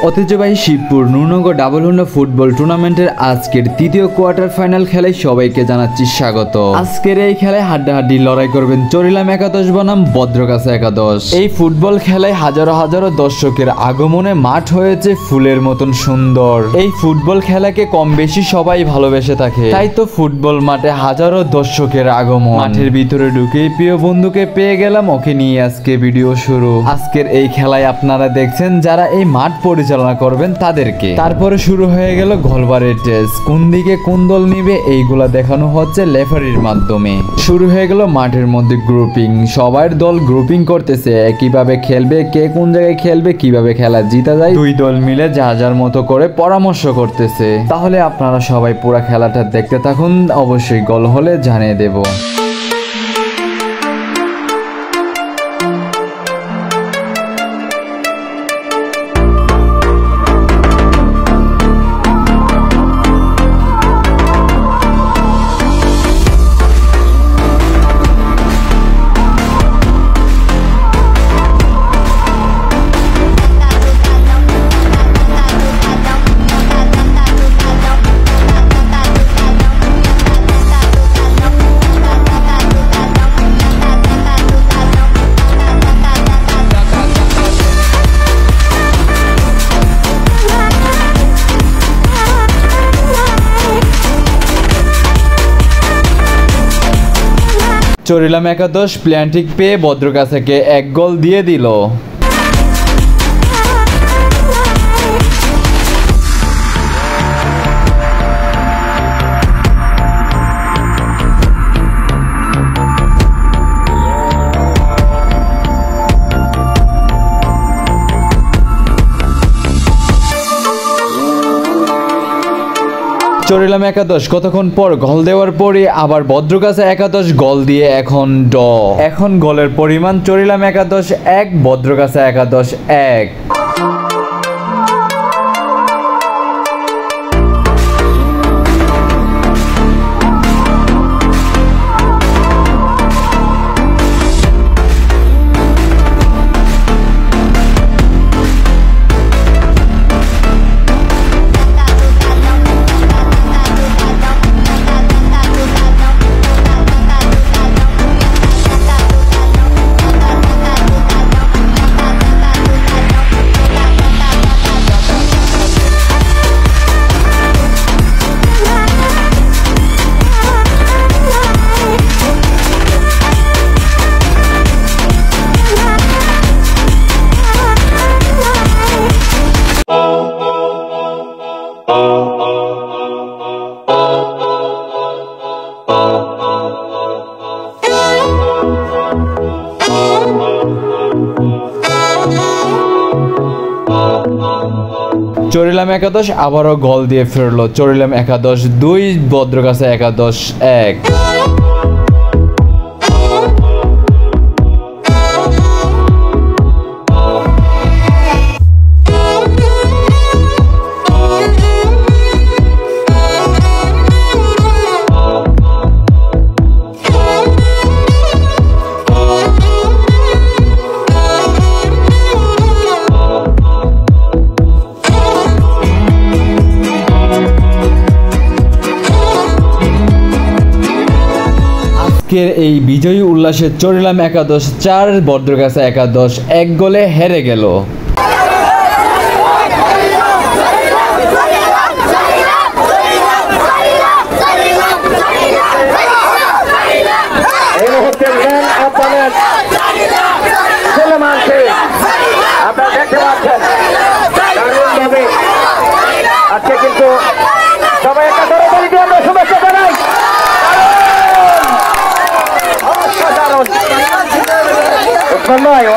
ঐতিহ্যবাহী Shibpur Nurnagar double Honda football টুর্নামেন্টের আজকের তৃতীয় কোয়ার্টার ফাইনাল খেলায় সবাইকে জানাচ্ছি স্বাগত। আজকের এই খেলায় হাড্ডাহাড্ডি লড়াই করবেন চরিলাম একাদশ বনাম বদ্রগাছা একাদশ। এই ফুটবল খেলায় হাজারো হাজারো দর্শকের আগমনে মাঠ হয়েছে ফুলের মতন সুন্দর। এই ফুটবল খেলাকে কম বেশি সবাই ভালোবেসে থাকে, তাই তো ফুটবল মাঠে হাজারো দর্শকের আগমন। মাঠের ভিতরে ঢুকেই প্রিয় বন্ধুকে পেয়ে গেলাম, ওকে নিয়ে আজকে ভিডিও শুরু। আজকের এই খেলায় আপনারা দেখছেন যারা এই মাঠ পরিচালনা করবেন তাদেরকে। তারপরে শুরু হয়ে গেল গোলবারের টেস্ট, কোন দিকে কোন দল নিবে এইগুলা দেখানো হচ্ছে রেফারির মাধ্যমে। শুরু হয়ে গেল মাঠের মধ্যে গ্রুপিং, সবার দল গ্রুপিং করতেছে কিভাবে খেলবে, কে কোন জায়গায় খেলবে, কিভাবে খেলা জিতা যায়। দুই দল মিলে যা যার মতো করে পরামর্শ করতেছে। তাহলে আপনারা সবাই পুরো খেলাটা দেখতে থাকুন, অবশ্যই গোল হলে জানিয়ে দেব। চরিলাম একাদশ প্ল্যান্টিক পেয়ে বদ্রগাছাকে এক গোল দিয়ে দিল। চরিলাম একাদশ কতক্ষণ পর গোল দেওয়ার পরে আবার বদ্রগাছা একাদশ গোল দিয়ে এখন গোলের পরিমাণ চরিলাম একাদশ 1, বদ্রগাছা একাদশ 1। চরিলাম একাদশ আবারও গোল দিয়ে ফিরল। চরিলাম একাদশ 2, বদ্রগাছা একাদশ 1। আজকের এই বিজয়ী উল্লাসে চরিলাম একাদশ 4, বদ্রগাছা একাদশ 1 গোলে হেরে গেল। আজকে কিন্তু সবাই একটা দরবারি দিয়ে আমরা শুভেচ্ছা জানাই। অসাধারণ নয়,